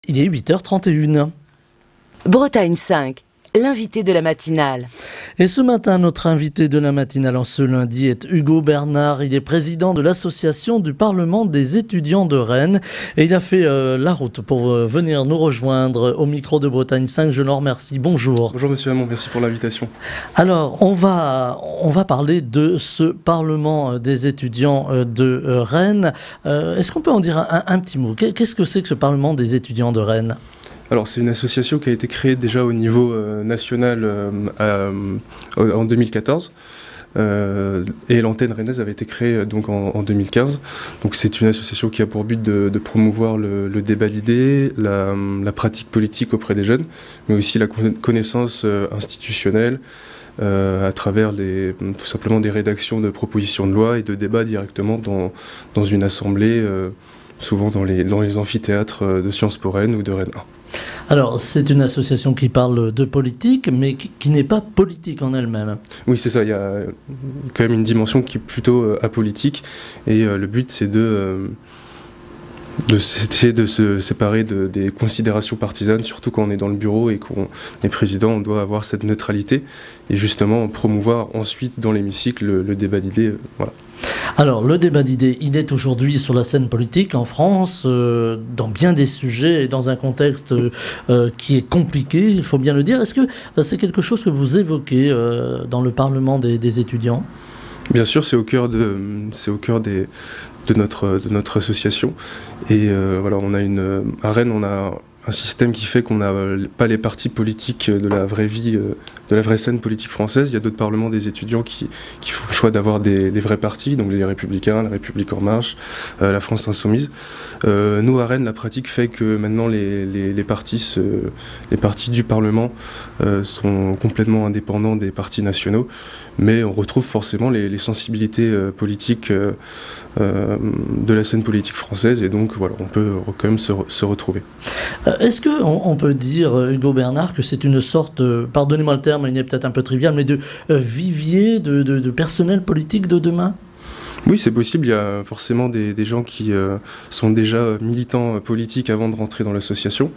Il est 8h31. Bretagne 5, l'invité de la matinale. Et ce matin, notre invité de la matinale en ce lundi est Hugo Bernard. Il est président de l'association du Parlement des étudiants de Rennes. Et il a fait la route pour venir nous rejoindre au micro de Bretagne 5. Je l'en remercie. Bonjour. Bonjour Monsieur Hamon, merci pour l'invitation. Alors, on va parler de ce Parlement des étudiants de Rennes. Est-ce qu'on peut en dire un petit mot? Qu'est-ce que c'est que ce Parlement des étudiants de Rennes? Alors c'est une association qui a été créée déjà au niveau national en 2014 et l'antenne rennaise avait été créée donc en 2015. Donc c'est une association qui a pour but de promouvoir le débat d'idées, la pratique politique auprès des jeunes, mais aussi la connaissance institutionnelle à travers tout simplement des rédactions de propositions de loi et de débats directement dans une assemblée, souvent dans les amphithéâtres de Sciences Po Rennes ou de Rennes 1. Alors, c'est une association qui parle de politique, mais qui n'est pas politique en elle-même. Oui, c'est ça. Il y a quand même une dimension qui est plutôt apolitique. Et le but, c'est d'essayer de se séparer des considérations partisanes, surtout quand on est dans le bureau et qu'on est président, on doit avoir cette neutralité et justement promouvoir ensuite dans l'hémicycle le débat d'idées. Voilà. Alors, le débat d'idées, il est aujourd'hui sur la scène politique en France, dans bien des sujets et dans un contexte qui est compliqué, il faut bien le dire. Est-ce que c'est quelque chose que vous évoquez dans le Parlement des étudiants ? Bien sûr, c'est au cœur de notre association. Et voilà, à Rennes, on a un système qui fait qu'on n'a pas les partis politiques de la vraie vie, de la vraie scène politique française. Il y a d'autres parlements des étudiants qui font le choix d'avoir des vrais partis, donc les Républicains, la République En Marche, la France Insoumise. Nous, à Rennes, la pratique fait que maintenant les partis du Parlement sont complètement indépendants des partis nationaux, mais on retrouve forcément les sensibilités politiques de la scène politique française, et donc voilà, on peut quand même se retrouver. Est-ce qu'on peut dire, Hugo Bernard, que c'est une sorte, pardonnez-moi le terme, il est peut-être un peu trivial, mais de vivier de personnel politique de demain ? Oui, c'est possible. Il y a forcément des gens qui sont déjà militants politiques avant de rentrer dans l'association.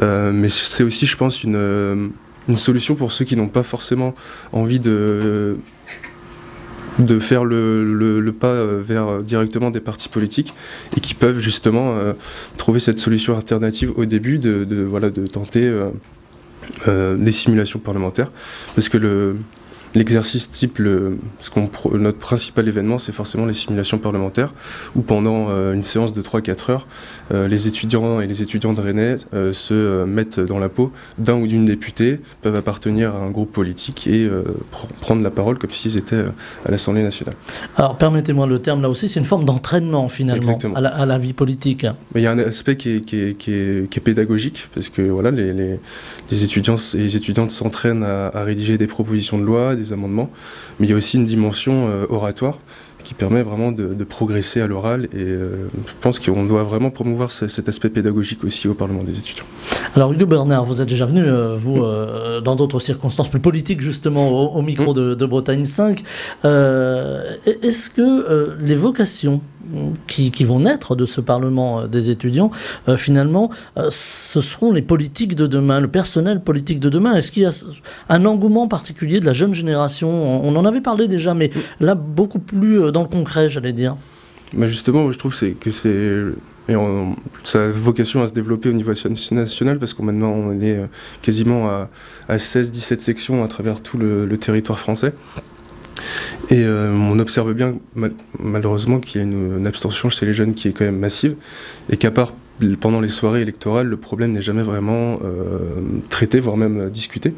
Mais c'est aussi, je pense, une solution pour ceux qui n'ont pas forcément envie de faire le pas vers directement des partis politiques et qui peuvent justement trouver cette solution alternative au début de tenter des simulations parlementaires, parce que l'exercice type, notre principal événement, c'est forcément les simulations parlementaires, où pendant une séance de 3-4 heures, les étudiants et les étudiantes de Rennes se mettent dans la peau d'un ou d'une députée, peuvent appartenir à un groupe politique et prendre la parole comme s'ils étaient à l'Assemblée nationale. Alors permettez-moi le terme là aussi, c'est une forme d'entraînement finalement à la vie politique. Mais il y a un aspect qui est pédagogique, parce que voilà, les étudiants et les étudiantes s'entraînent à rédiger des propositions de loi, des amendements, mais il y a aussi une dimension oratoire qui permet vraiment de progresser à l'oral, et je pense qu'on doit vraiment promouvoir cet aspect pédagogique aussi au Parlement des étudiants. Alors Hugo Bernard, vous êtes déjà venu, dans d'autres circonstances plus politiques justement, au micro de Bretagne 5. Est-ce que les vocations qui vont naître de ce Parlement des étudiants, finalement, ce seront les politiques de demain, le personnel politique de demain? Est-ce qu'il y a un engouement particulier de la jeune génération? On en avait parlé déjà, mais là, beaucoup plus dans le concret, j'allais dire. Bah justement, je trouve que ça a vocation à se développer au niveau national, parce qu'on maintenant on est quasiment à 16-17 sections à travers tout le territoire français. Et on observe bien, malheureusement, qu'il y a une abstention chez les jeunes qui est quand même massive, et qu'à part pendant les soirées électorales, le problème n'est jamais vraiment traité, voire même discuté.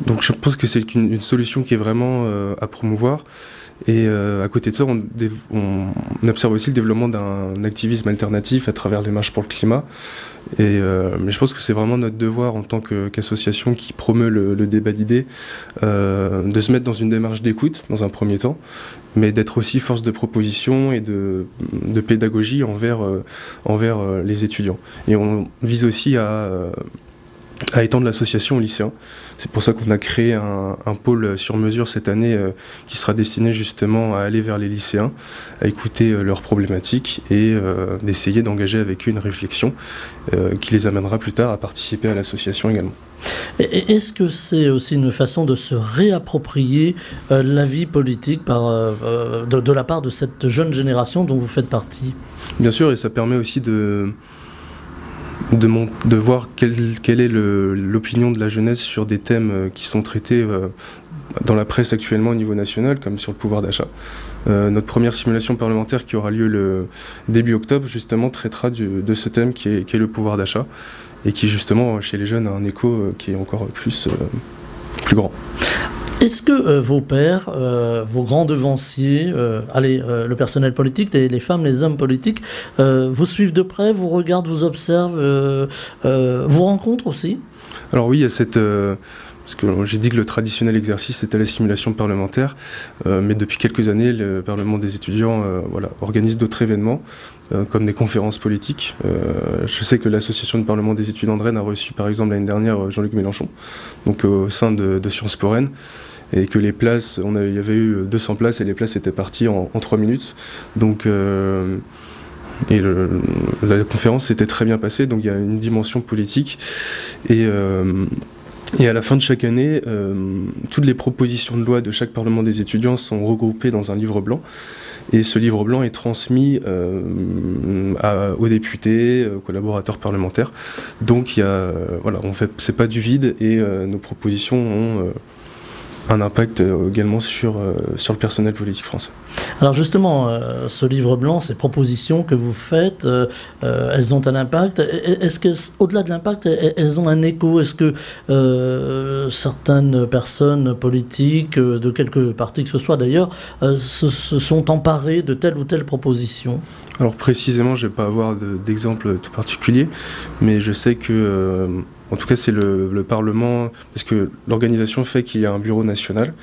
Donc je pense que c'est une solution qui est vraiment à promouvoir. Et à côté de ça, on observe aussi le développement d'un activisme alternatif à travers les marches pour le climat. Mais je pense que c'est vraiment notre devoir en tant qu'association qui promeut le débat d'idées, de se mettre dans une démarche d'écoute dans un premier temps, mais d'être aussi force de proposition et de pédagogie envers les étudiants. Et on vise aussi à à étendre l'association aux lycéens. C'est pour ça qu'on a créé un pôle sur mesure cette année qui sera destiné justement à aller vers les lycéens, à écouter leurs problématiques et d'essayer d'engager avec eux une réflexion qui les amènera plus tard à participer à l'association également. Est-ce que c'est aussi une façon de se réapproprier la vie politique de la part de cette jeune génération dont vous faites partie? Bien sûr, et ça permet aussi de voir quelle est l'opinion de la jeunesse sur des thèmes qui sont traités dans la presse actuellement au niveau national, comme sur le pouvoir d'achat. Notre première simulation parlementaire qui aura lieu le début octobre, justement, traitera de ce thème qui est le pouvoir d'achat, et qui, justement, chez les jeunes, a un écho qui est encore plus grand. Est-ce que vos pairs, vos grands devanciers, le personnel politique, les femmes, les hommes politiques, vous suivent de près, vous regardent, vous observent, vous rencontrent aussi? Alors oui, il y a cette... parce que j'ai dit que le traditionnel exercice c'était la simulation parlementaire, mais depuis quelques années, le Parlement des étudiants organise d'autres événements, comme des conférences politiques. Je sais que l'association du Parlement des étudiants de Rennes a reçu par exemple l'année dernière Jean-Luc Mélenchon, donc au sein de Sciences Po Rennes, et que les places, il y avait eu 200 places et les places étaient parties en 3 minutes. Donc, et la conférence s'était très bien passée, donc il y a une dimension politique. Et à la fin de chaque année, toutes les propositions de loi de chaque Parlement des étudiants sont regroupées dans un livre blanc. Et ce livre blanc est transmis aux députés, aux collaborateurs parlementaires. Donc c'est pas du vide, et nos propositions ont un impact également sur le personnel politique français. Alors justement, ce livre blanc, ces propositions que vous faites, elles ont un impact. Est-ce qu'au-delà de l'impact, elles ont un écho? Est-ce que certaines personnes politiques, de quelque parti que ce soit d'ailleurs, se sont emparées de telle ou telle proposition? Alors précisément, je ne vais pas avoir d'exemple tout particulier, mais je sais que... en tout cas, c'est le Parlement, parce que l'organisation fait qu'il y a un bureau national,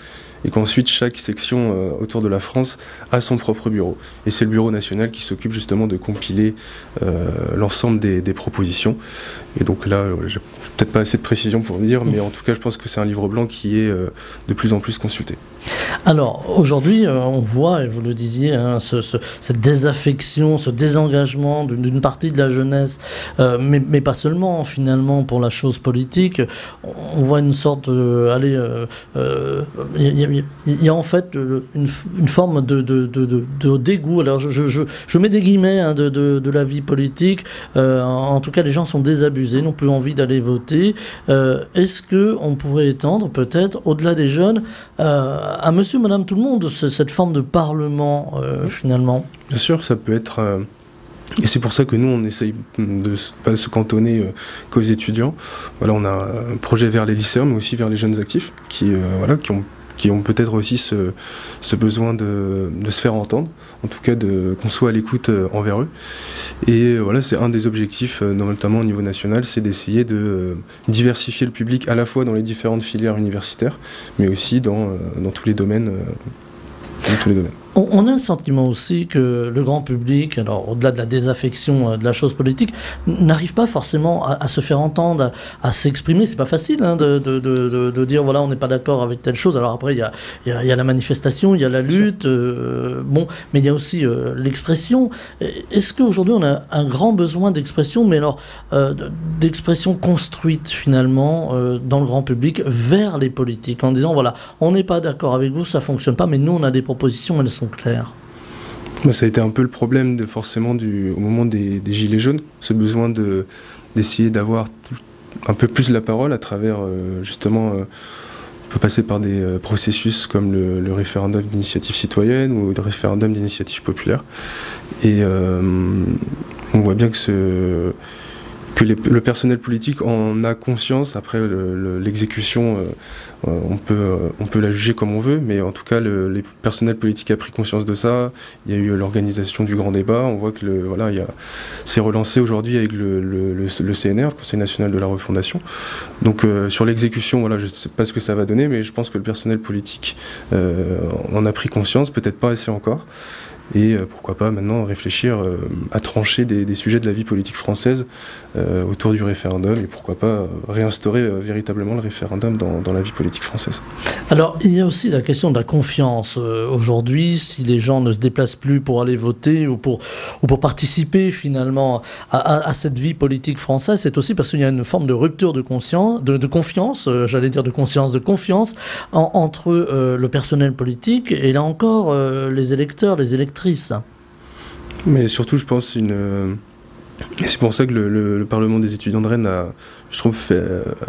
et qu'ensuite chaque section autour de la France a son propre bureau. Et c'est le bureau national qui s'occupe justement de compiler l'ensemble des propositions. Et donc là, j'ai peut-être pas assez de précision pour le dire, mais en tout cas, je pense que c'est un livre blanc qui est de plus en plus consulté. Alors aujourd'hui, on voit, et vous le disiez, cette désaffection, ce désengagement d'une partie de la jeunesse, mais pas seulement finalement pour la chose politique. On voit une sorte il y a en fait une forme de dégoût. Alors je mets des guillemets de la vie politique. En tout cas, les gens sont désabusés, n'ont plus envie d'aller voter. Est-ce qu'on pourrait étendre peut-être au-delà des jeunes à monsieur, madame, tout le monde, cette forme de parlement finalement? Bien sûr, ça peut être... Et c'est pour ça que nous, on essaye de ne pas se cantonner qu'aux étudiants. Voilà, on a un projet vers les lycéens, mais aussi vers les jeunes actifs, qui ont peut-être aussi ce besoin de se faire entendre, en tout cas qu'on soit à l'écoute envers eux. Et voilà, c'est un des objectifs, notamment au niveau national, c'est d'essayer de diversifier le public à la fois dans les différentes filières universitaires, mais aussi dans tous les domaines. On a le sentiment aussi que le grand public, alors au-delà de la désaffection de la chose politique, n'arrive pas forcément à se faire entendre, à s'exprimer. C'est pas facile de dire voilà, on n'est pas d'accord avec telle chose. Alors après, il y a la manifestation, il y a la lutte, mais il y a aussi l'expression. Est-ce qu'aujourd'hui on a un grand besoin d'expression, mais alors d'expression construite finalement dans le grand public vers les politiques, en disant voilà, on n'est pas d'accord avec vous, ça fonctionne pas, mais nous on a des propositions, elles sont claires. Ça a été un peu le problème au moment des Gilets jaunes, ce besoin d'essayer d'avoir un peu plus la parole à travers justement, on peut passer par des processus comme le référendum d'initiative citoyenne ou le référendum d'initiative populaire. Et on voit bien que le personnel politique en a conscience. Après l'exécution, on peut la juger comme on veut, mais en tout cas les personnels politiques a pris conscience de ça. Il y a eu l'organisation du grand débat. On voit que c'est relancé aujourd'hui avec le CNR, le Conseil national de la refondation. Donc sur l'exécution, je ne sais pas ce que ça va donner, mais je pense que le personnel politique en a pris conscience, peut-être pas assez encore. et pourquoi pas maintenant réfléchir à trancher des sujets de la vie politique française autour du référendum, et pourquoi pas réinstaurer véritablement le référendum dans la vie politique française. Alors, il y a aussi la question de la confiance. Aujourd'hui, si les gens ne se déplacent plus pour aller voter ou pour participer finalement à cette vie politique française, c'est aussi parce qu'il y a une forme de rupture de confiance, j'allais dire de conscience, de confiance entre le personnel politique et là encore les électeurs, les électrices. Mais surtout, je pense, et c'est pour ça que le Parlement des étudiants de Rennes je trouve, fait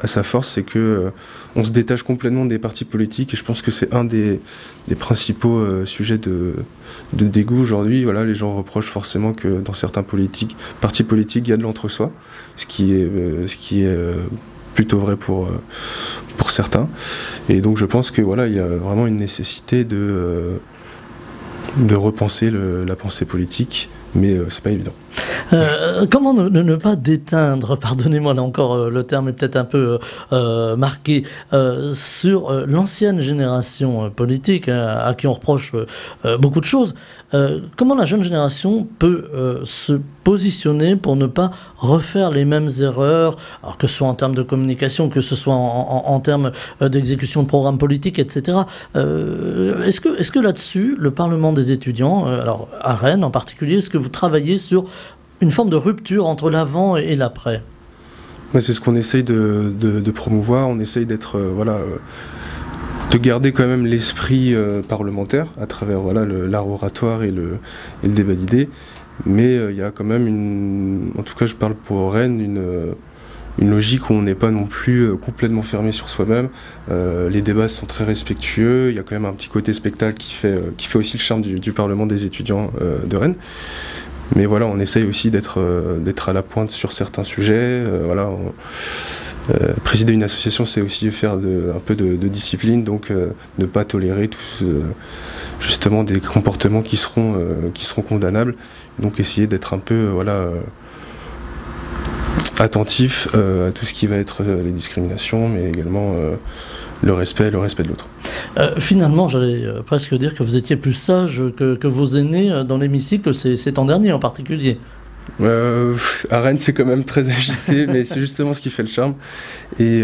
à sa force, c'est que on se détache complètement des partis politiques, et je pense que c'est un des principaux sujets de dégoût aujourd'hui. Voilà, les gens reprochent forcément que dans certains partis politiques, il y a de l'entre-soi, ce qui est plutôt vrai pour certains. Et donc je pense que voilà, il y a vraiment une nécessité de repenser la pensée politique, mais c'est pas évident. Comment ne pas déteindre, pardonnez-moi là encore le terme est peut-être un peu marqué, sur l'ancienne génération politique à qui on reproche beaucoup de choses. Comment la jeune génération peut se positionner pour ne pas refaire les mêmes erreurs, alors que ce soit en termes de communication, que ce soit en termes d'exécution de programmes politiques, etc. Est-ce que là-dessus, le Parlement des étudiants, alors à Rennes en particulier, est-ce que vous travaillez sur une forme de rupture entre l'avant et l'après? C'est ce qu'on essaye de promouvoir. On essaye d'être de garder quand même l'esprit parlementaire à travers l'art oratoire et le débat d'idées. Mais il y a quand même en tout cas je parle pour Rennes, une logique où on n'est pas non plus complètement fermé sur soi-même. Les débats sont très respectueux. Il y a quand même un petit côté spectacle qui fait aussi le charme du Parlement des étudiants de Rennes. Mais voilà, on essaye aussi d'être à la pointe sur certains sujets. Présider une association, c'est aussi faire un peu de discipline, donc ne pas tolérer justement des comportements qui seront condamnables. Donc essayer d'être un peu attentif à tout ce qui va être les discriminations, mais également le respect de l'autre. Finalement, j'allais presque dire que vous étiez plus sage que vos aînés dans l'hémicycle ces temps derniers en particulier. À Rennes, c'est quand même très agité, mais c'est justement ce qui fait le charme. Et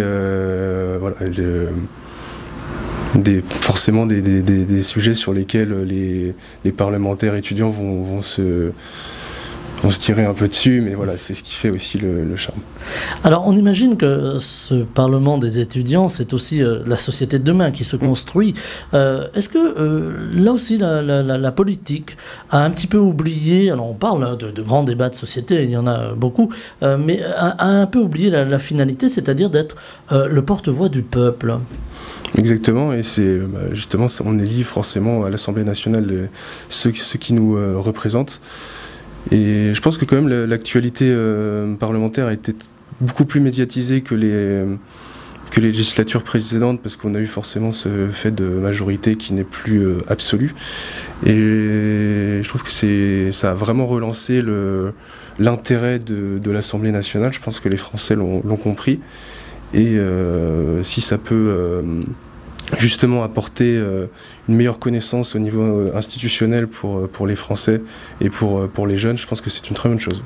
forcément des sujets sur lesquels les parlementaires étudiants vont se tirer un peu dessus, mais voilà, c'est ce qui fait aussi le charme. Alors, on imagine que ce Parlement des étudiants, c'est aussi la société de demain qui se construit. Est-ce que là aussi, la politique a un petit peu oublié, alors on parle de grands débats de société, il y en a beaucoup, mais a un peu oublié la finalité, c'est-à-dire d'être le porte-voix du peuple? Exactement, et c'est justement, on élit forcément à l'Assemblée nationale ceux qui nous représentent. Et je pense que quand même l'actualité parlementaire a été beaucoup plus médiatisée que les législatures précédentes, parce qu'on a eu forcément ce fait de majorité qui n'est plus absolu. Et je trouve que ça a vraiment relancé l'intérêt de l'Assemblée nationale. Je pense que les Français l'ont compris. Et si ça peut justement apporter une meilleure connaissance au niveau institutionnel pour les Français et pour les jeunes, je pense que c'est une très bonne chose.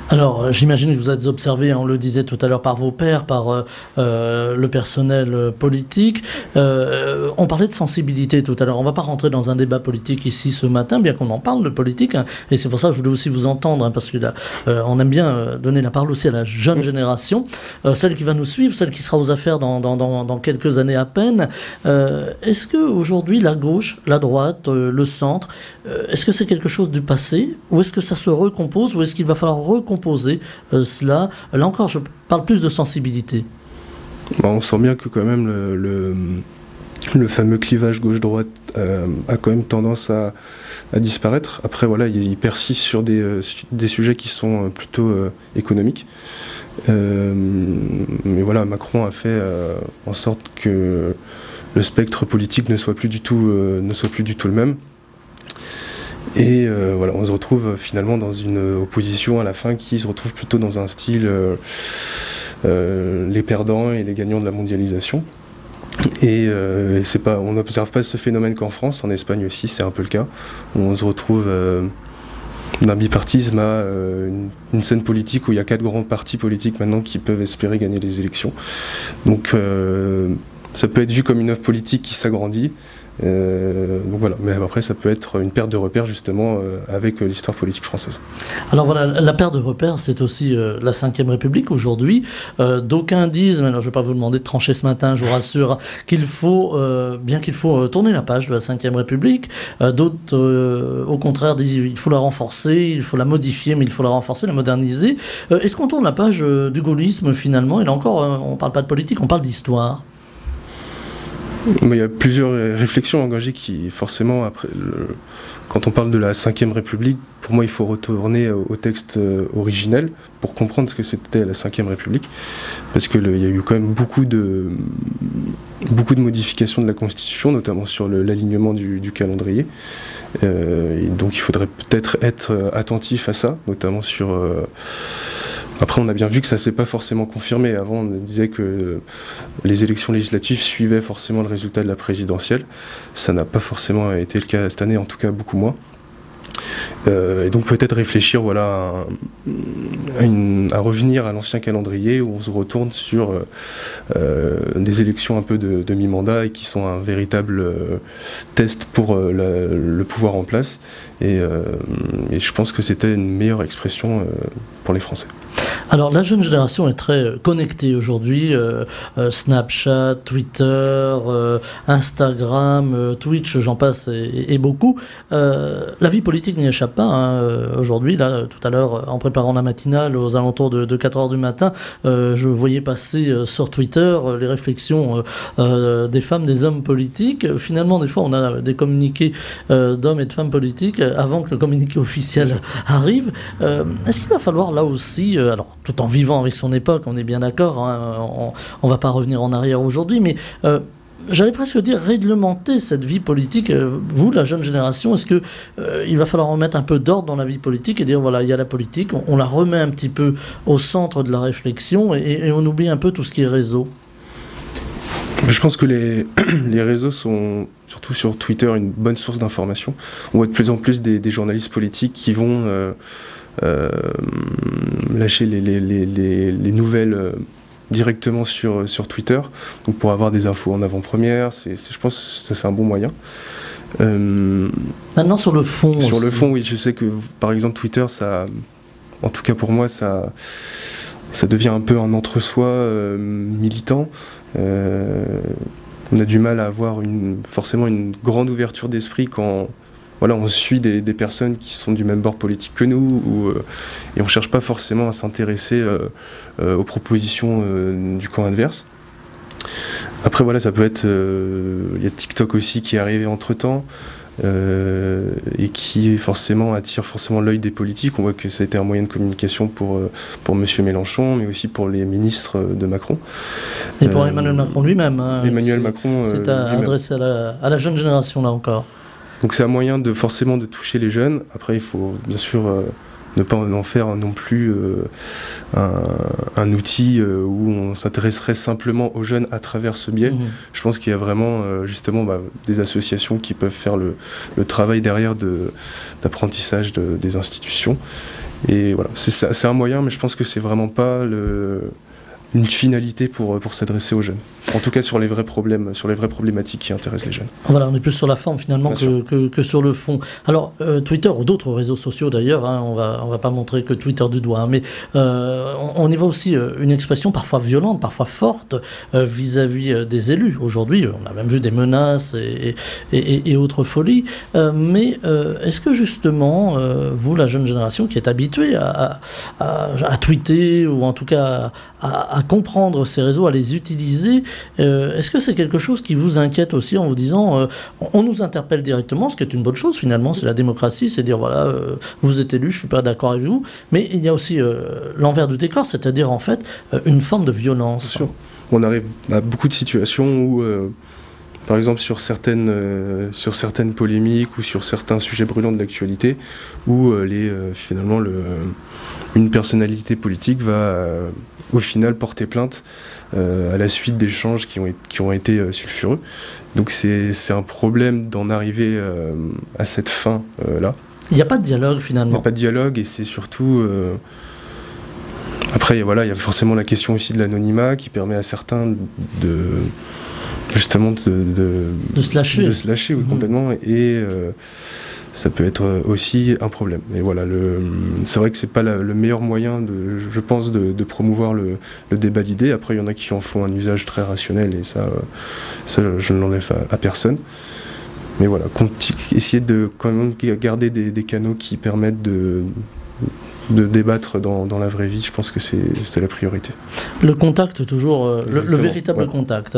Alors, j'imagine que vous êtes observé, on le disait tout à l'heure, par vos pairs, par le personnel politique. On parlait de sensibilité tout à l'heure. On ne va pas rentrer dans un débat politique ici ce matin, bien qu'on en parle de politique. Hein, et c'est pour ça que je voulais aussi vous entendre, hein, parce que on aime bien donner la parole aussi à la jeune génération, celle qui va nous suivre, celle qui sera aux affaires dans quelques années à peine. Est-ce qu'aujourd'hui, la gauche, la droite, le centre, est-ce que c'est quelque chose du passé, ou est-ce que ça se recompose, ou est-ce qu'il va falloir recomposer cela? Là encore, je parle plus de sensibilité. On sent bien que quand même le fameux clivage gauche-droite a quand même tendance à disparaître. Après, voilà, il persiste sur des sujets qui sont plutôt économiques. Mais voilà, Macron a fait en sorte que le spectre politique ne soit plus du tout le même. Et voilà, on se retrouve finalement dans une opposition à la fin qui se retrouve plutôt dans un style les perdants et les gagnants de la mondialisation. On n'observe pas ce phénomène qu'en France. En Espagne aussi, c'est un peu le cas. On se retrouve d'un bipartisme à une scène politique où il y a 4 grands partis politiques maintenant qui peuvent espérer gagner les élections. Donc ça peut être vu comme une œuvre politique qui s'agrandit. Donc voilà, mais après ça peut être une perte de repères justement avec l'histoire politique française. Alors voilà, la perte de repères, c'est aussi la Ve République aujourd'hui. D'aucuns disent, mais alors je ne vais pas vous demander de trancher ce matin, je vous rassure, qu'il faut tourner la page de la Ve République. D'autres, au contraire, disent qu'il faut la renforcer, il faut la modifier, mais il faut la renforcer, la moderniser. Est-ce qu'on tourne la page du gaullisme finalement? Et là encore, on ne parle pas de politique, on parle d'histoire. Mais il y a plusieurs réflexions engagées qui, forcément, quand on parle de la Ve République, pour moi, il faut retourner au texte originel pour comprendre ce que c'était la Ve République. Parce qu'il y a eu quand même beaucoup de modifications de la Constitution, notamment sur l'alignement du calendrier. Et donc il faudrait peut-être être attentif à ça, notamment sur... Après, on a bien vu que ça ne s'est pas forcément confirmé. Avant, on disait que les élections législatives suivaient forcément le résultat de la présidentielle. Ça n'a pas forcément été le cas cette année, en tout cas beaucoup moins. Et donc peut-être réfléchir à revenir à l'ancien calendrier où on se retourne sur des élections un peu de mi-mandat et qui sont un véritable test pour le pouvoir en place. Et je pense que c'était une meilleure expression pour les Français. Alors la jeune génération est très connectée aujourd'hui, Snapchat, Twitter, Instagram, Twitch, j'en passe et beaucoup. La vie politique n'y échappe pas aujourd'hui. Là, tout à l'heure, en préparant la matinale aux alentours de 4h du matin, je voyais passer sur Twitter les réflexions des femmes, des hommes politiques. Finalement, des fois, on a des communiqués d'hommes et de femmes politiques avant que le communiqué officiel arrive. Est-ce qu'il va falloir là aussi, alors tout en vivant avec son époque, on est bien d'accord, on ne va pas revenir en arrière aujourd'hui, mais j'allais presque dire réglementer cette vie politique. Vous, la jeune génération, est-ce que il va falloir remettre un peu d'ordre dans la vie politique et dire voilà, il y a la politique, on la remet un petit peu au centre de la réflexion et on oublie un peu tout ce qui est réseau? Je pense que les réseaux sont, surtout sur Twitter, une bonne source d'information. On voit de plus en plus des journalistes politiques qui vont lâcher les nouvelles directement sur Twitter, donc pour avoir des infos en avant-première. Je pense que c'est un bon moyen. Maintenant sur le fond. Sur le fond, oui, je sais que par exemple Twitter, ça, en tout cas pour moi, ça devient un peu un entre-soi militant. On a du mal à avoir forcément une grande ouverture d'esprit quand on suit des personnes qui sont du même bord politique que nous, et on ne cherche pas forcément à s'intéresser aux propositions du camp adverse. Après voilà, ça peut être... Il y a TikTok aussi qui est arrivé entre-temps, et qui attire forcément l'œil des politiques. On voit que ça a été un moyen de communication pour M. Mélenchon, mais aussi pour les ministres de Macron. Et pour Emmanuel Macron lui-même. Emmanuel Macron c'est adressé à la jeune génération, là encore. Donc c'est un moyen forcément de toucher les jeunes. Après, il faut bien sûr ne pas en faire non plus un outil où on s'intéresserait simplement aux jeunes à travers ce biais. Je pense qu'il y a vraiment justement des associations qui peuvent faire le travail derrière d'apprentissage des institutions. Et voilà, c'est un moyen, mais je pense que c'est vraiment pas une finalité pour s'adresser aux jeunes. En tout cas sur les vrais problèmes, sur les vraies problématiques qui intéressent les jeunes. Voilà, on est plus sur la forme finalement que sur le fond. Alors Twitter ou d'autres réseaux sociaux d'ailleurs, on va pas montrer que Twitter du doigt, mais on y voit aussi une expression parfois violente, parfois forte vis-à-vis des élus. Aujourd'hui, on a même vu des menaces et autres folies. Mais est-ce que justement, vous, la jeune génération qui est habituée à tweeter ou en tout cas à comprendre ces réseaux, à les utiliser, est-ce que c'est quelque chose qui vous inquiète aussi en vous disant on nous interpelle directement, ce qui est une bonne chose finalement, c'est la démocratie, c'est dire voilà, vous êtes élu, je suis pas d'accord avec vous, mais il y a aussi l'envers du décor, c'est-à-dire en fait une forme de violence. Bien sûr. On arrive à beaucoup de situations où par exemple sur certaines polémiques ou sur certains sujets brûlants de l'actualité, où finalement une personnalité politique va au final porté plainte à la suite d'échanges qui ont été sulfureux. Donc c'est un problème d'en arriver à cette fin-là. Il n'y a pas de dialogue finalement. Il n'y a pas de dialogue et c'est surtout... Après, voilà, il y a forcément la question aussi de l'anonymat qui permet à certains justement de se lâcher. De se lâcher, oui, complètement. Et ça peut être aussi un problème. Et voilà, c'est vrai que c'est pas le meilleur moyen, je pense, de promouvoir le débat d'idées. Après, il y en a qui en font un usage très rationnel et ça je ne l'enlève à personne. Mais voilà, essayer de quand même garder des canaux qui permettent de débattre dans la vraie vie, je pense que c'était la priorité. Le contact, toujours, le véritable contact.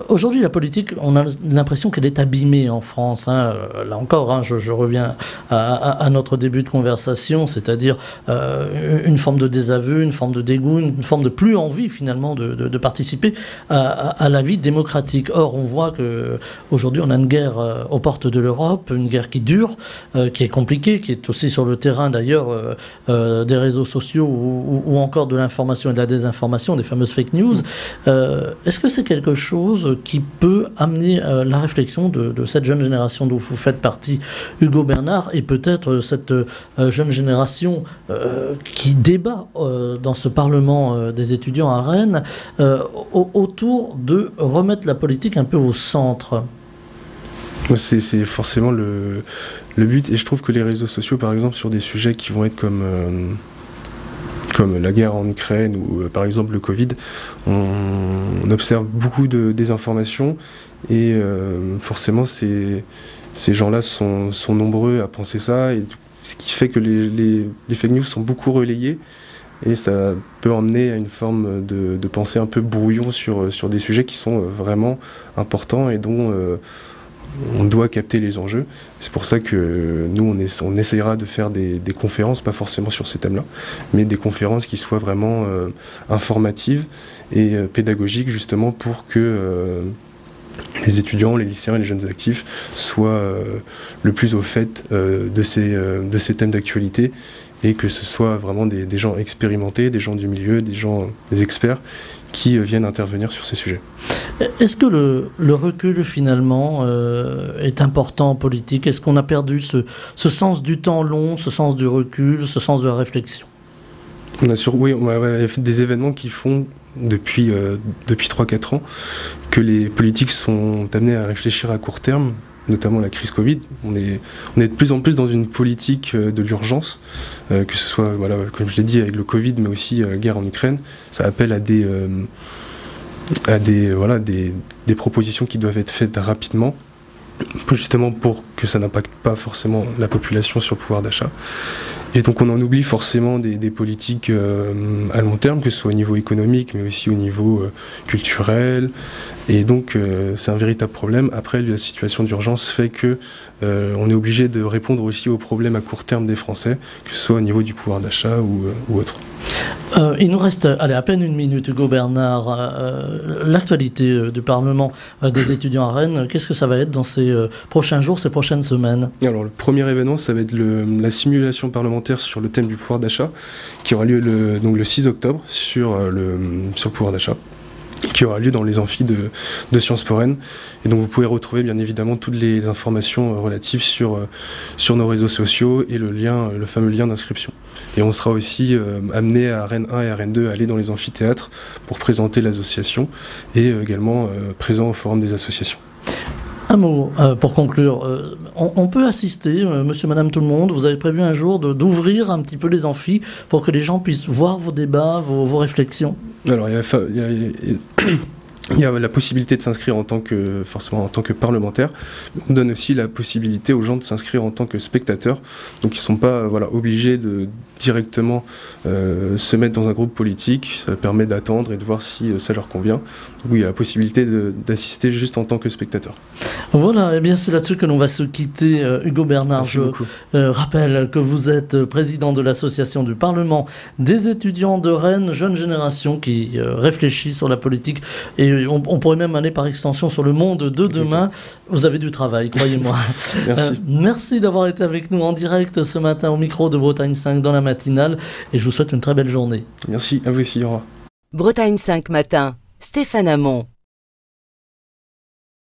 Aujourd'hui, la politique, on a l'impression qu'elle est abîmée en France. Hein. Là encore, hein, je reviens à notre début de conversation, c'est-à-dire une forme de désaveu, une forme de dégoût, une forme de plus envie finalement de participer à la vie démocratique. Or, on voit qu'aujourd'hui, on a une guerre aux portes de l'Europe, une guerre qui dure, qui est compliquée, qui est aussi sur le terrain d'ailleurs des réseaux sociaux ou encore de l'information et de la désinformation, des fameuses fake news. Est-ce que c'est quelque chose qui peut amener la réflexion de cette jeune génération dont vous faites partie, Hugo Bernard, et peut-être cette jeune génération qui débat dans ce Parlement des étudiants à Rennes autour de remettre la politique un peu au centre? C'est forcément le but, et je trouve que les réseaux sociaux, par exemple, sur des sujets qui vont être comme la guerre en Ukraine ou par exemple le Covid, on observe beaucoup de désinformation et forcément ces gens-là sont nombreux à penser ça, et ce qui fait que les fake news sont beaucoup relayées et ça peut emmener à une forme de pensée un peu brouillon sur des sujets qui sont vraiment importants et dont on doit capter les enjeux. C'est pour ça que nous, on essayera de faire des conférences, pas forcément sur ces thèmes-là, mais des conférences qui soient vraiment informatives et pédagogiques, justement pour que les étudiants, les lycéens et les jeunes actifs soient le plus au fait de ces thèmes d'actualité, et que ce soit vraiment des gens expérimentés, des gens du milieu, des experts qui viennent intervenir sur ces sujets. Est-ce que le recul finalement est important en politique? Est-ce qu'on a perdu ce sens du temps long, ce sens du recul, ce sens de la réflexion? Oui, on a des événements qui font depuis 3-4 ans que les politiques sont amenés à réfléchir à court terme, notamment la crise Covid. On est de plus en plus dans une politique de l'urgence, que ce soit, voilà, comme je l'ai dit, avec le Covid, mais aussi la guerre en Ukraine. Ça appelle à des propositions qui doivent être faites rapidement, justement pour que ça n'impacte pas forcément la population sur le pouvoir d'achat. Et donc on en oublie forcément des politiques à long terme, que ce soit au niveau économique, mais aussi au niveau culturel. Et donc c'est un véritable problème. Après, la situation d'urgence fait que on est obligé de répondre aussi aux problèmes à court terme des Français, que ce soit au niveau du pouvoir d'achat ou autre. Il nous reste à peine une minute, Hugo Bernard. L'actualité du Parlement des étudiants à Rennes, qu'est-ce que ça va être dans ces prochains jours, ces prochaines semaines? Alors, le premier événement, ça va être la simulation parlementaire sur le thème du pouvoir d'achat, qui aura lieu le 6 octobre sur le pouvoir d'achat, qui aura lieu dans les amphis de Sciences Po Rennes. Et donc vous pouvez retrouver bien évidemment toutes les informations relatives sur nos réseaux sociaux et le fameux lien d'inscription. Et on sera aussi amené à Rennes 1 et à Rennes 2 à aller dans les amphithéâtres pour présenter l'association et également présent au forum des associations. Un mot pour conclure. On peut assister, monsieur, madame, tout le monde. Vous avez prévu un jour d'ouvrir un petit peu les amphis pour que les gens puissent voir vos débats, vos réflexions? Alors, il y a la possibilité de s'inscrire forcément en tant que parlementaire. On donne aussi la possibilité aux gens de s'inscrire en tant que spectateurs. Donc ils ne sont pas obligés de directement se mettre dans un groupe politique. Ça permet d'attendre et de voir si ça leur convient. Donc, oui, il y a la possibilité d'assister juste en tant que spectateur. Voilà, et bien c'est là-dessus que l'on va se quitter. Hugo Bernard, je rappelle que vous êtes président de l'association du Parlement des étudiants de Rennes, jeune génération qui réfléchit sur la politique et puis on pourrait même aller par extension sur le monde de demain. Vous avez du travail, croyez-moi. Merci. Merci d'avoir été avec nous en direct ce matin au micro de Bretagne 5 dans la matinale et je vous souhaite une très belle journée. Merci, à vous aussi, au revoir. Bretagne 5 matin, Stéphane Hamon.